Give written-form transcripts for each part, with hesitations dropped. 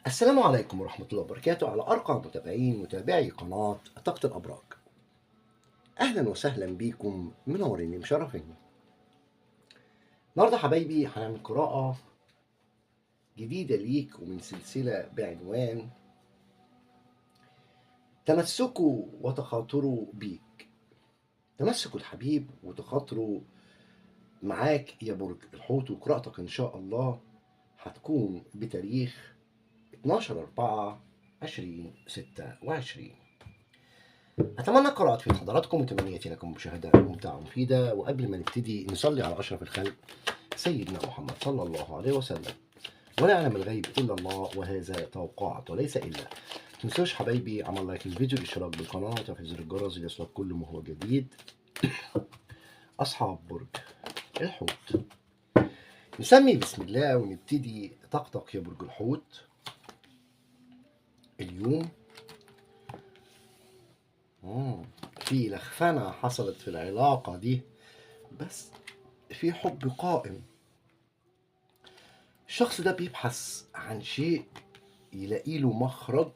السلام عليكم ورحمة الله وبركاته على أرقى متابعي قناة طاقة الأبراج. أهلا وسهلا بيكم، منوريني مشرفيني. النهاردة حبايبي هنعمل قراءة جديدة ليك ومن سلسلة بعنوان تمسكوا وتخاطروا بيك. تمسكوا الحبيب وتخاطروا معاك يا برج الحوت، وقراءتك إن شاء الله هتكون بتاريخ 12/4/2026. أتمنى قراءة في حضراتكم وتمنياتي لكم مشاهدة ممتعة ومفيدة. وقبل ما نبتدي نصلي على أشرف الخلق سيدنا محمد صلى الله عليه وسلم. ولا يعلم الغيب إلا الله وهذا توقعت وليس إلا. متنسوش حبايبي عمل لايك للفيديو، الاشتراك بالقناة وتفعيل زر الجرس ليصلك كل ما هو جديد. أصحاب برج الحوت، نسمي بسم الله ونبتدي طقطق يا برج الحوت. اليوم في لخفنة حصلت في العلاقة دي، بس في حب قائم. الشخص ده بيبحث عن شيء يلاقي له مخرج.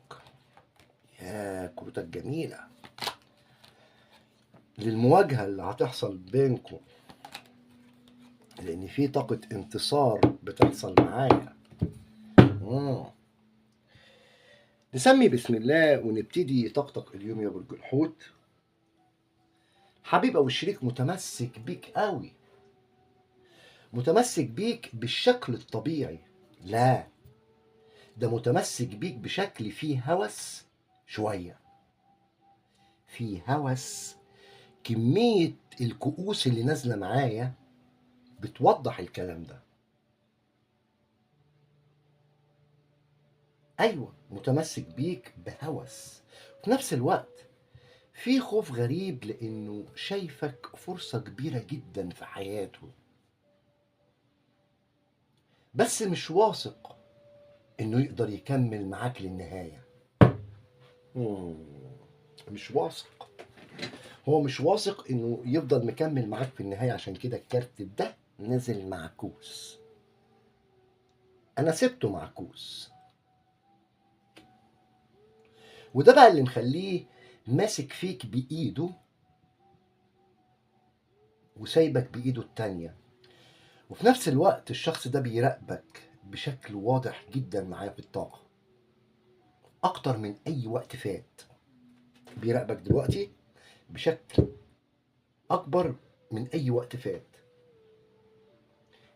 يا كروتك جميلة للمواجهة اللي هتحصل بينكم، لأن في طاقة انتصار بتحصل معايا. نسمي بسم الله ونبتدي طقطق اليوم يا برج الحوت. حبيب أو الشريك متمسك بيك قوي، متمسك بيك بالشكل الطبيعي، لا ده متمسك بيك بشكل فيه هوس شوية، فيه هوس. كمية الكؤوس اللي نازلة معايا بتوضح الكلام ده. أيوة متمسك بيك بهوس، وفي نفس الوقت في خوف غريب لأنه شايفك فرصة كبيرة جدا في حياته، بس مش واثق إنه يقدر يكمل معاك للنهاية. مش واثق، هو مش واثق إنه يفضل مكمل معاك في النهاية، عشان كده الكارت ده نزل معكوس. أنا سبته معكوس، وده بقى اللي مخليه ماسك فيك بإيده وسايبك بإيده التانية. وفي نفس الوقت الشخص ده بيراقبك بشكل واضح جدا معاه في الطاقة، أكتر من أي وقت فات. بيراقبك دلوقتي بشكل أكبر من أي وقت فات،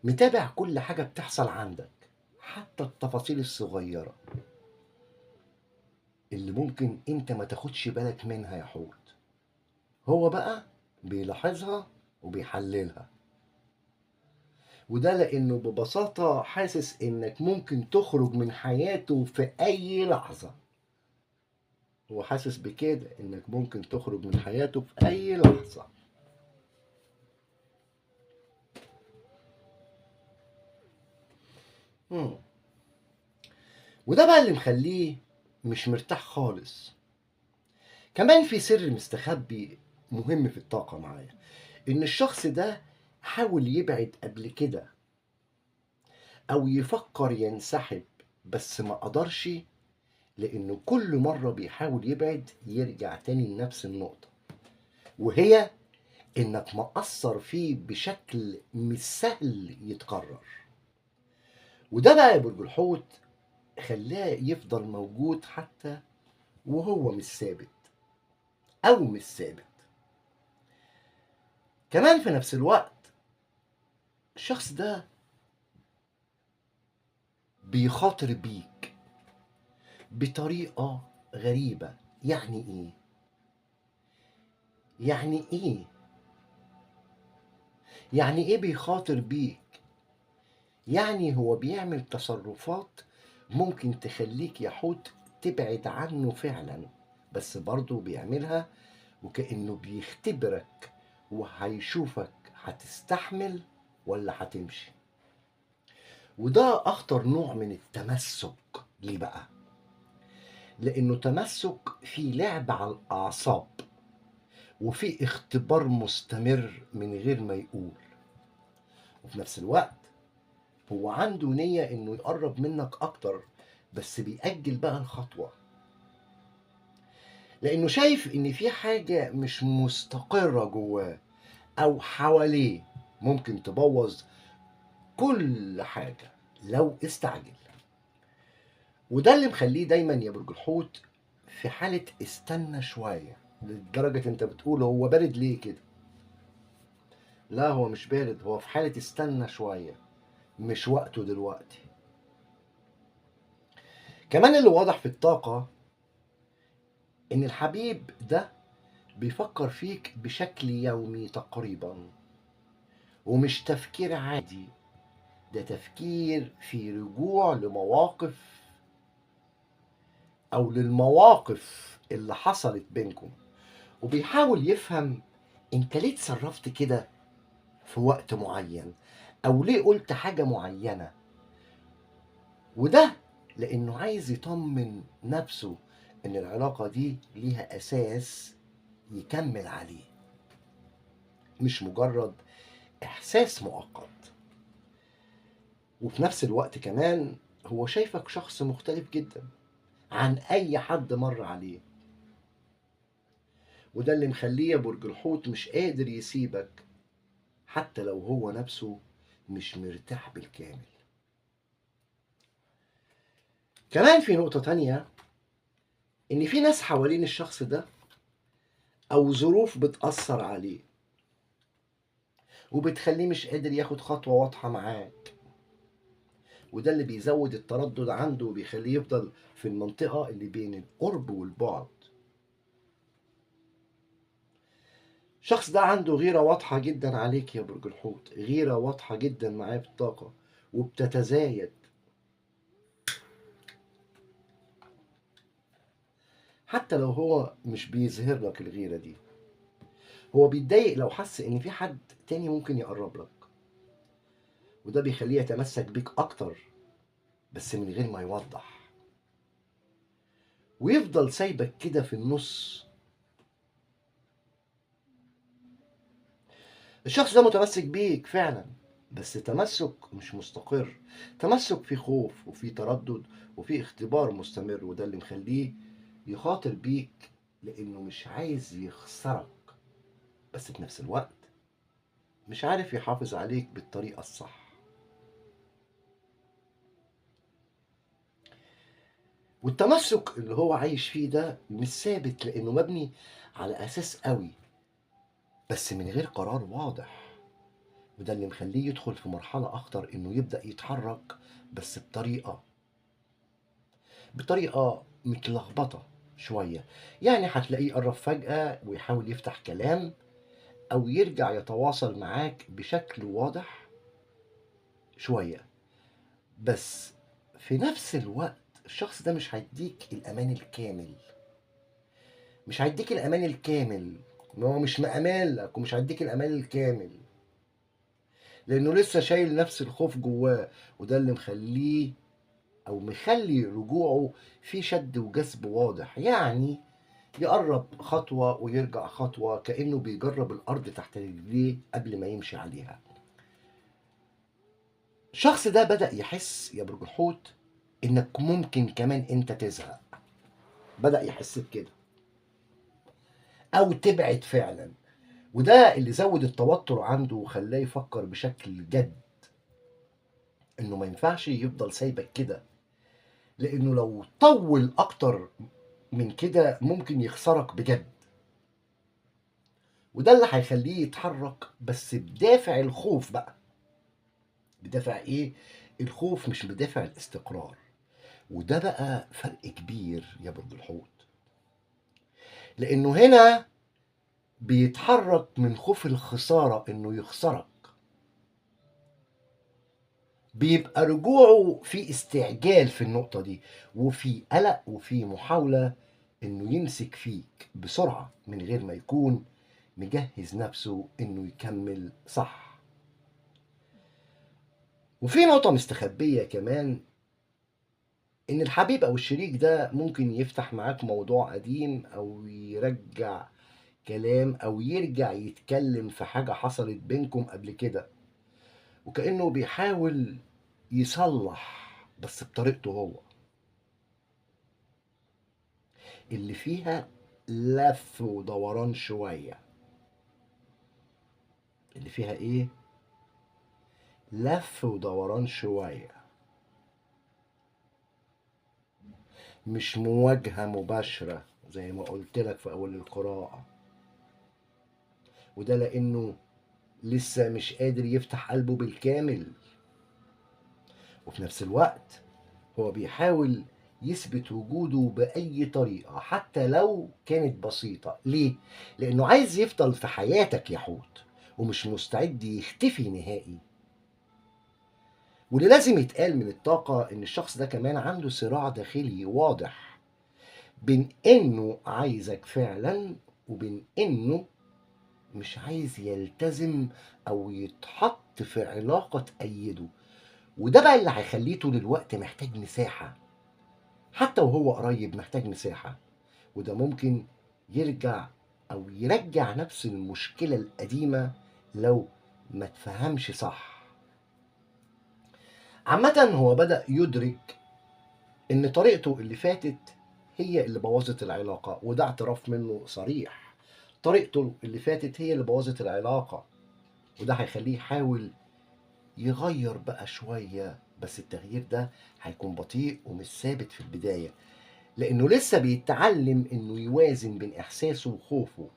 متابع كل حاجة بتحصل عندك، حتى التفاصيل الصغيرة اللي ممكن انت ما تاخدش بالك منها يا حوت. هو بقى بيلاحظها وبيحللها، وده لانه ببساطة حاسس انك ممكن تخرج من حياته في اي لحظة. هو حاسس بكده انك ممكن تخرج من حياته في اي لحظة. مم. وده بقى اللي مخليه مش مرتاح خالص. كمان في سر مستخبي مهم في الطاقة معايا، ان الشخص ده حاول يبعد قبل كده او يفكر ينسحب، بس ما قدرش، لانه كل مرة بيحاول يبعد يرجع تاني لنفس النقطة، وهي انك مقصر فيه بشكل مش سهل يتكرر. وده بقى يا برج الحوت خلاه يفضل موجود حتى وهو مش ثابت او مش ثابت. كمان في نفس الوقت الشخص ده بيخاطر بيك بطريقة غريبة. يعني ايه؟ يعني ايه؟ يعني ايه بيخاطر بيك؟ يعني هو بيعمل تصرفات ممكن تخليك يا حوت تبعد عنه فعلا، بس برضه بيعملها وكأنه بيختبرك وهيشوفك هتستحمل ولا هتمشي. وده أخطر نوع من التمسك. ليه بقى؟ لأنه تمسك فيه لعب على الأعصاب، وفي اختبار مستمر من غير ما يقول. وفي نفس الوقت هو عنده نية انه يقرب منك اكتر، بس بيأجل بقى الخطوة، لأنه شايف إن في حاجة مش مستقرة جواه أو حواليه ممكن تبوظ كل حاجة لو استعجل. وده اللي مخليه دايما يا برج الحوت في حالة استنى شوية، لدرجة انت بتقول هو بارد ليه كده؟ لا، هو مش بارد، هو في حالة استنى شوية، مش وقته دلوقتي. كمان اللي واضح في الطاقة ان الحبيب ده بيفكر فيك بشكل يومي تقريبا، ومش تفكير عادي، ده تفكير في رجوع لمواقف او للمواقف اللي حصلت بينكم، وبيحاول يفهم انت ليه اتصرفت كده في وقت معين، او ليه قلت حاجة معينة. وده لانه عايز يطمن نفسه ان العلاقة دي ليها اساس يكمل عليه، مش مجرد احساس مؤقت. وفي نفس الوقت كمان هو شايفك شخص مختلف جدا عن اي حد مر عليه، وده اللي مخليه يا برج الحوت مش قادر يسيبك حتى لو هو نفسه مش مرتاح بالكامل. كمان في نقطة تانية، إن في ناس حوالين الشخص ده أو ظروف بتأثر عليه وبتخليه مش قادر ياخد خطوة واضحة معاك، وده اللي بيزود التردد عنده وبيخليه يفضل في المنطقة اللي بين القرب والبعد. الشخص ده عنده غيرة واضحة جدا عليك يا برج الحوت، غيرة واضحة جدا معاه في الطاقة وبتتزايد. حتى لو هو مش بيظهر لك الغيرة دي، هو بيتضايق لو حس ان في حد تاني ممكن يقرب لك، وده بيخليه يتمسك بيك اكتر بس من غير ما يوضح، ويفضل سايبك كده في النص. الشخص ده متمسك بيك فعلا، بس تمسك مش مستقر، تمسك فيه خوف وفيه تردد وفيه اختبار مستمر، وده اللي مخليه يخاطر بيك لانه مش عايز يخسرك، بس في نفس الوقت مش عارف يحافظ عليك بالطريقة الصح. والتمسك اللي هو عايش فيه ده مش ثابت لانه مبني على اساس قوي بس من غير قرار واضح، وده اللي مخليه يدخل في مرحلة اخطر، انه يبدأ يتحرك بس بطريقة متلخبطة شوية. يعني هتلاقيه قرب فجأة ويحاول يفتح كلام او يرجع يتواصل معاك بشكل واضح شوية، بس في نفس الوقت الشخص ده مش هيديك الامان الكامل، مش هيديك الامان الكامل، هو مش مأمان لك ومش هيديك الامان الكامل لانه لسه شايل نفس الخوف جواه، وده اللي مخليه او مخلي رجوعه في شد وجذب واضح. يعني يقرب خطوة ويرجع خطوة كأنه بيجرب الأرض تحت رجليه قبل ما يمشي عليها. الشخص ده بدأ يحس يا برج الحوت إنك ممكن كمان أنت تزهق، بدأ يحس بكده أو تبعد فعلا، وده اللي زود التوتر عنده وخلاه يفكر بشكل جد إنه ما ينفعش يفضل سايبك كده، لأنه لو طول أكتر من كده ممكن يخسرك بجد. وده اللي هيخليه يتحرك بس بدافع الخوف بقى. بدافع ايه؟ الخوف، مش بدافع الاستقرار. وده بقى فرق كبير يا برج الحوت، لانه هنا بيتحرك من خوف الخسارة انه يخسرك، بيبقى رجوعه في استعجال في النقطة دي، وفي قلق وفي محاولة انه يمسك فيك بسرعة من غير ما يكون مجهز نفسه انه يكمل صح. وفي نقطة مستخبية كمان، ان الحبيب او الشريك ده ممكن يفتح معاك موضوع قديم او يرجع كلام او يرجع يتكلم في حاجة حصلت بينكم قبل كده، وكأنه بيحاول يصلح بس بطريقته هو. اللي فيها لف ودوران شوية. اللي فيها ايه؟ لف ودوران شوية، مش مواجهة مباشرة زي ما قلت لك في أول القراءة. وده لأنه لسه مش قادر يفتح قلبه بالكامل، وفي نفس الوقت هو بيحاول يثبت وجوده بأي طريقة حتى لو كانت بسيطة. ليه؟ لأنه عايز يفضل في حياتك يا حوت، ومش مستعد يختفي نهائي. واللي لازم يتقال من الطاقة إن الشخص ده كمان عنده صراع داخلي واضح بين إنه عايزك فعلا وبين إنه مش عايز يلتزم أو يتحط في علاقة تأيده. وده بقى اللي هيخليه طول الوقت محتاج مساحة، حتى وهو قريب محتاج مساحة. وده ممكن يرجع أو يرجع نفس المشكلة القديمة لو ما تفهمش صح. عامة هو بدأ يدرك إن طريقته اللي فاتت هي اللي بوظت العلاقة، وده اعتراف منه صريح. طريقته اللي فاتت هي اللي بوظت العلاقة، وده هيخليه يحاول يغير بقى شوية. بس التغيير ده هيكون بطيء ومش ثابت في البداية، لأنه لسه بيتعلم إنه يوازن بين إحساسه وخوفه.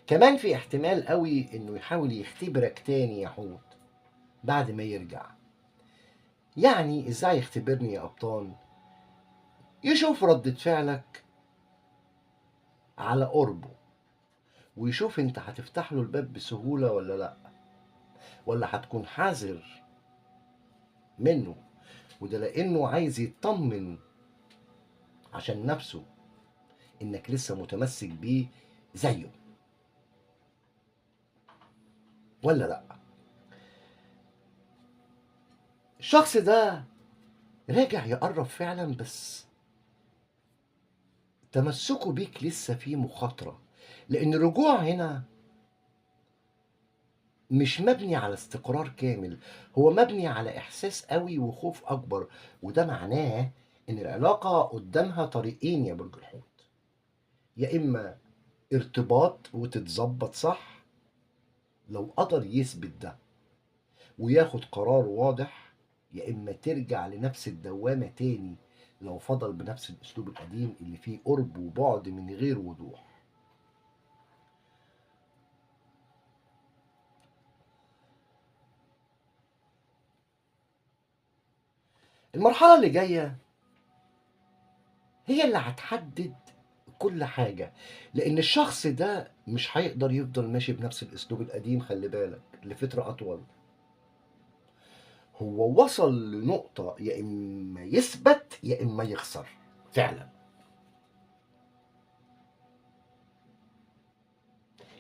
كمان في احتمال قوي إنه يحاول يختبرك تاني يا حوت بعد ما يرجع. يعني إزاي يختبرني يا أبطال؟ يشوف ردة فعلك على قربه، ويشوف انت هتفتح له الباب بسهولة ولا لا، ولا هتكون حذر منه. وده لأنه عايز يطمن عشان نفسه إنك لسه متمسك بيه زيه ولا لا. الشخص ده راجع يقرب فعلا، بس تمسكه بيك لسه فيه مخاطرة، لأن الرجوع هنا مش مبني على استقرار كامل، هو مبني على إحساس قوي وخوف أكبر. وده معناه إن العلاقة قدامها طريقين يا برج الحوت: يا إما ارتباط وتتظبط صح لو قدر يثبت ده وياخد قرار واضح، يا إما ترجع لنفس الدوامة تاني لو فضل بنفس الأسلوب القديم اللي فيه قرب وبعد من غير وضوح. المرحلة اللي جاية هي اللي هتحدد كل حاجة، لأن الشخص ده مش هيقدر يفضل ماشي بنفس الأسلوب القديم، خلي بالك، لفترة أطول. هو وصل لنقطة يا إما يثبت يا إما يخسر فعلا،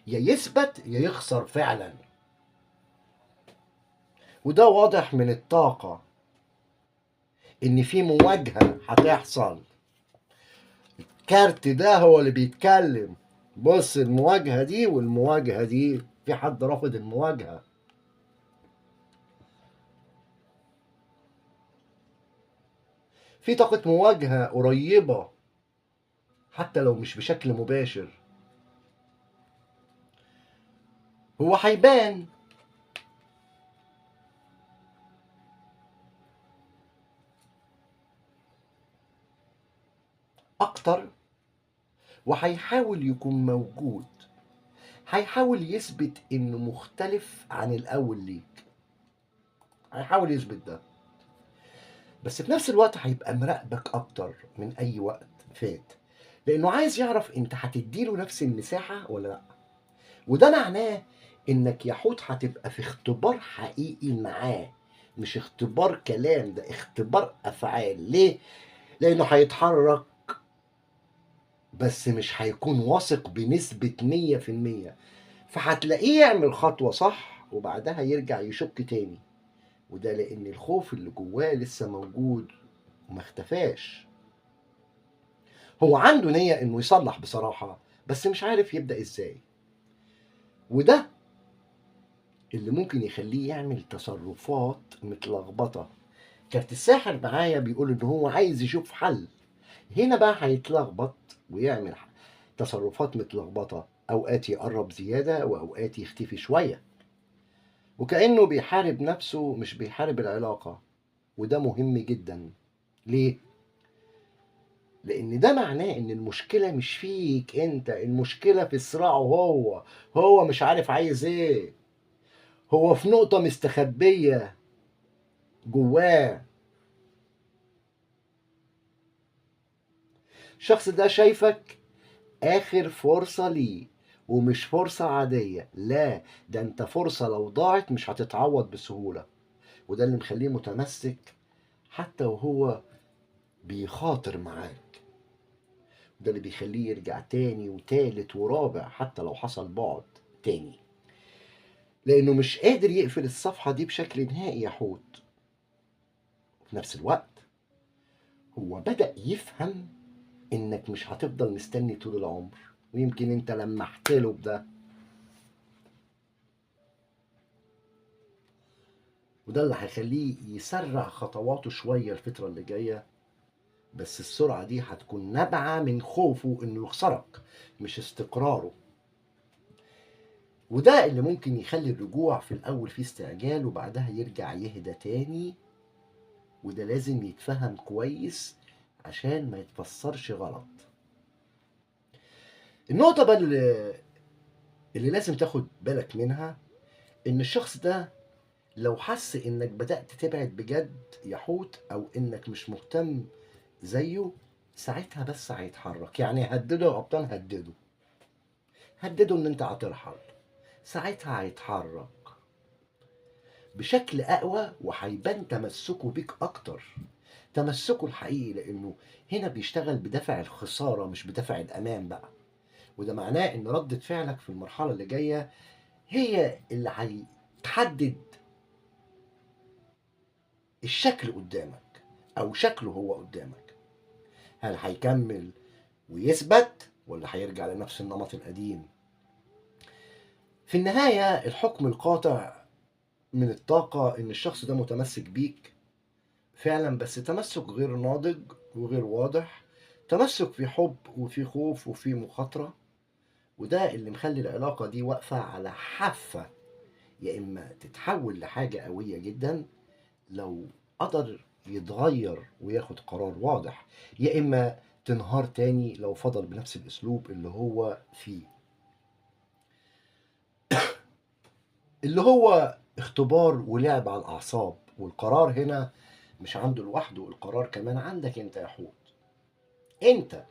يا يثبت يا يخسر فعلا. وده واضح من الطاقة إن في مواجهة هتحصل. الكارت ده هو اللي بيتكلم. بص، المواجهة دي والمواجهة دي، في حد رافض المواجهة. في طاقة مواجهة قريبة حتى لو مش بشكل مباشر. هو هيبان أكتر، وهيحاول يكون موجود، هيحاول يثبت إنه مختلف عن الأول ليك، هيحاول يثبت ده. بس في نفس الوقت هيبقى مراقبك أكتر من أي وقت فات، لأنه عايز يعرف أنت هتديله نفس المساحة ولا لأ. وده معناه إنك يا حوت هتبقى في اختبار حقيقي معاه، مش اختبار كلام، ده اختبار أفعال. ليه؟ لأنه هيتحرك بس مش هيكون واثق بنسبة 100%، فهتلاقيه يعمل خطوة صح وبعدها يرجع يشك تاني. وده لأن الخوف اللي جواه لسه موجود وما اختفاش. هو عنده نية إنه يصلح بصراحة، بس مش عارف يبدأ إزاي. وده اللي ممكن يخليه يعمل تصرفات متلخبطة، كارت الساحر معايا بيقول ان هو عايز يشوف حل. هنا بقى هيتلخبط ويعمل تصرفات متلخبطة، اوقات يقرب زيادة واوقات يختفي شوية، وكأنه بيحارب نفسه مش بيحارب العلاقة. وده مهم جدا. ليه؟ لان ده معناه ان المشكلة مش فيك انت، المشكلة في صراعه هو. هو مش عارف عايز ايه، هو في نقطة مستخبية جواه. الشخص ده شايفك آخر فرصة ليه، ومش فرصة عادية، لا، ده انت فرصة لو ضاعت مش هتتعوض بسهولة. وده اللي مخليه متمسك حتى وهو بيخاطر معاك. ده اللي بيخليه يرجع تاني وتالت ورابع حتى لو حصل بعد تاني، لأنه مش قادر يقفل الصفحة دي بشكل نهائي يا حوت. في نفس الوقت هو بدأ يفهم إنك مش هتفضل مستني طول العمر، ويمكن انت لمحت له بده. وده اللي هيخليه يسرع خطواته شوية الفترة اللي جاية، بس السرعة دي هتكون نابعة من خوفه انه يخسرك مش استقراره. وده اللي ممكن يخلي الرجوع في الاول فيه استعجال وبعدها يرجع يهدى تاني. وده لازم يتفهم كويس عشان ما يتفسرش غلط. النقطة بقى اللي لازم تاخد بالك منها، ان الشخص ده لو حس انك بدأت تبعد بجد يا حوت، او انك مش مهتم زيه، ساعتها بس هيتحرك. يعني هدده يا ابطال، هدده، هدده ان انت هترحل، ساعتها هيتحرك بشكل اقوى وهيبان تمسكه بيك اكتر، تمسكه الحقيقي، لانه هنا بيشتغل بدافع الخسارة مش بدافع الامان بقى. وده معناه ان ردة فعلك في المرحلة اللي جاية هي اللي هتحدد الشكل قدامك او شكله هو قدامك. هل هيكمل ويثبت ولا هيرجع لنفس النمط القديم؟ في النهاية الحكم القاطع من الطاقة إن الشخص ده متمسك بيك فعلا، بس تمسك غير ناضج وغير واضح، تمسك في حب وفي خوف وفي مخاطرة. وده اللي مخلي العلاقة دي واقفة على حافة، يا إما تتحول لحاجة قوية جدا لو قدر يتغير وياخد قرار واضح، يا إما تنهار تاني لو فضل بنفس الأسلوب اللي هو فيه، اللي هو اختبار ولعب على الأعصاب. والقرار هنا مش عنده لوحده، القرار كمان عندك انت يا حوت. انت،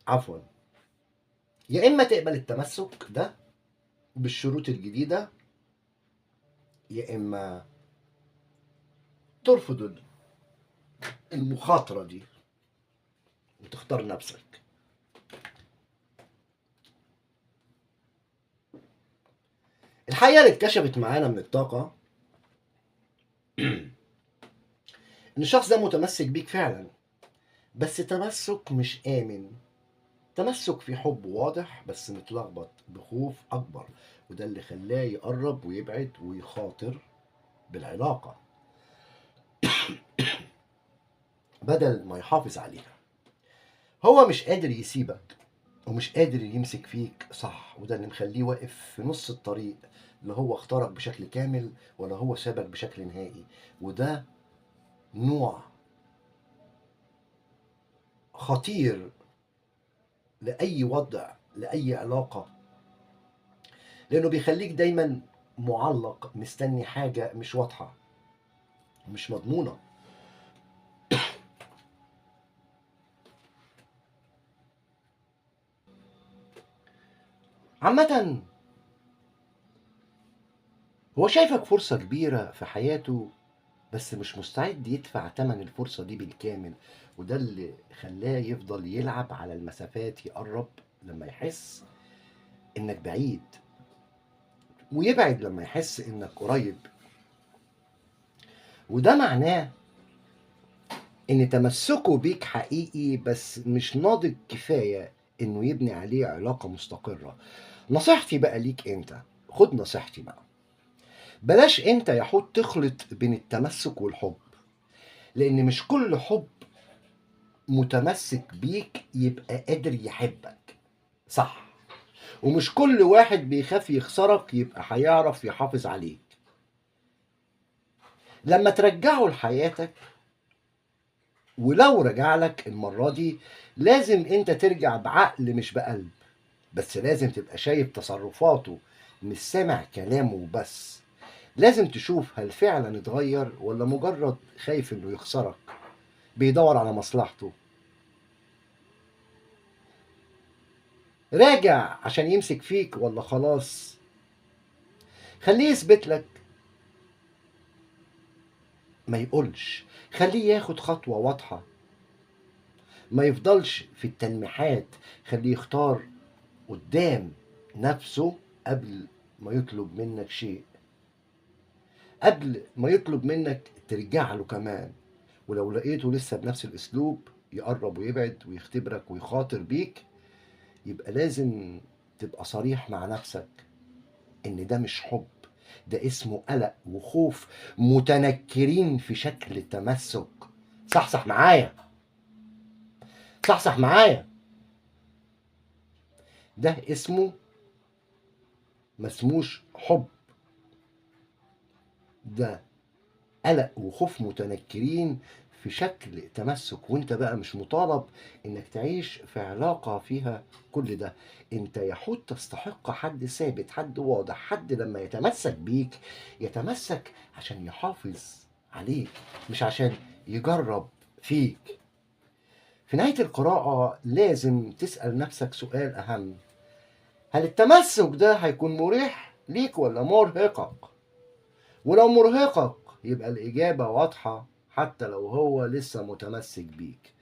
عفوا، يا اما تقبل التمسك ده بالشروط الجديدة، يا اما ترفض المخاطرة دي وتختار نفسك. الحقيقة اللي اتكشفت معانا من الطاقة ان الشخص ده متمسك بيك فعلا، بس تمسك مش آمن، تمسك في حب واضح بس متلخبط بخوف أكبر. وده اللي خلاه يقرب ويبعد ويخاطر بالعلاقة بدل ما يحافظ عليها. هو مش قادر يسيبك ومش قادر يمسك فيك صح، وده اللي مخليه واقف في نص الطريق، لا هو اختارك بشكل كامل ولا هو سابك بشكل نهائي. وده نوع خطير لأي وضع، لأي علاقة، لأنه بيخليك دايما معلق مستني حاجة مش واضحة، مش مضمونة. عامة هو شايفك فرصة كبيرة في حياته، بس مش مستعد يدفع تمن الفرصة دي بالكامل. وده اللي خلاه يفضل يلعب على المسافات، يقرب لما يحس انك بعيد، ويبعد لما يحس انك قريب. وده معناه ان تمسكه بيك حقيقي بس مش ناضج كفاية انه يبني عليه علاقة مستقرة. نصيحتي بقى ليك انت، خد نصيحتي بقى، بلاش انت يا حوت تخلط بين التمسك والحب، لان مش كل حب متمسك بيك يبقى قادر يحبك، صح؟ ومش كل واحد بيخاف يخسرك يبقى هيعرف يحافظ عليك. لما ترجعه لحياتك، ولو رجع لك المرة دي، لازم انت ترجع بعقل مش بقلب، بس لازم تبقى شايف تصرفاته، مش سامع كلامه بس. لازم تشوف هل فعلا اتغير ولا مجرد خايف انه يخسرك، بيدور على مصلحته. راجع عشان يمسك فيك ولا خلاص؟ خليه يثبت لك، ما يقولش. خليه ياخد خطوة واضحة، ما يفضلش في التلميحات. خليه يختار قدام نفسه قبل ما يطلب منك شيء، قبل ما يطلب منك ترجع له كمان. ولو لقيته لسه بنفس الاسلوب يقرب ويبعد ويختبرك ويخاطر بيك، يبقى لازم تبقى صريح مع نفسك ان ده مش حب، ده اسمه قلق وخوف متنكرين في شكل التمسك. صحصح معايا، صحصح معايا. ده اسمه، ما اسموش حب، ده قلق وخوف متنكرين في شكل تمسك. وانت بقى مش مطالب انك تعيش في علاقة فيها كل ده. انت يا حوت تستحق حد ثابت، حد واضح، حد لما يتمسك بيك يتمسك عشان يحافظ عليك، مش عشان يجرب فيك. في نهاية القراءة لازم تسأل نفسك سؤال أهم: هل التمسك ده هيكون مريح ليك ولا مرهقك؟ ولو مرهقك يبقى الإجابة واضحة، حتى لو هو لسه متمسك بيك.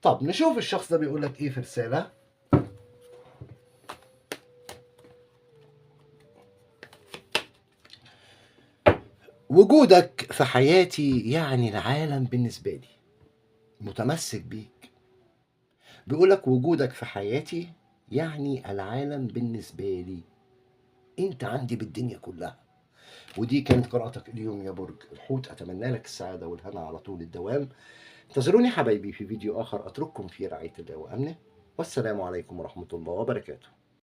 طب نشوف الشخص ده بيقولك إيه في رسالة. وجودك في حياتي يعني العالم بالنسبة لي، متمسك بيك. بيقولك وجودك في حياتي يعني العالم بالنسبة لي، انت عندي بالدنيا كلها. ودي كانت قراءتك اليوم يا برج الحوت، اتمنى لك السعادة والهنا على طول الدوام. انتظروني حبايبي في فيديو اخر اترككم في رعاية الله وامنه، والسلام عليكم ورحمة الله وبركاته.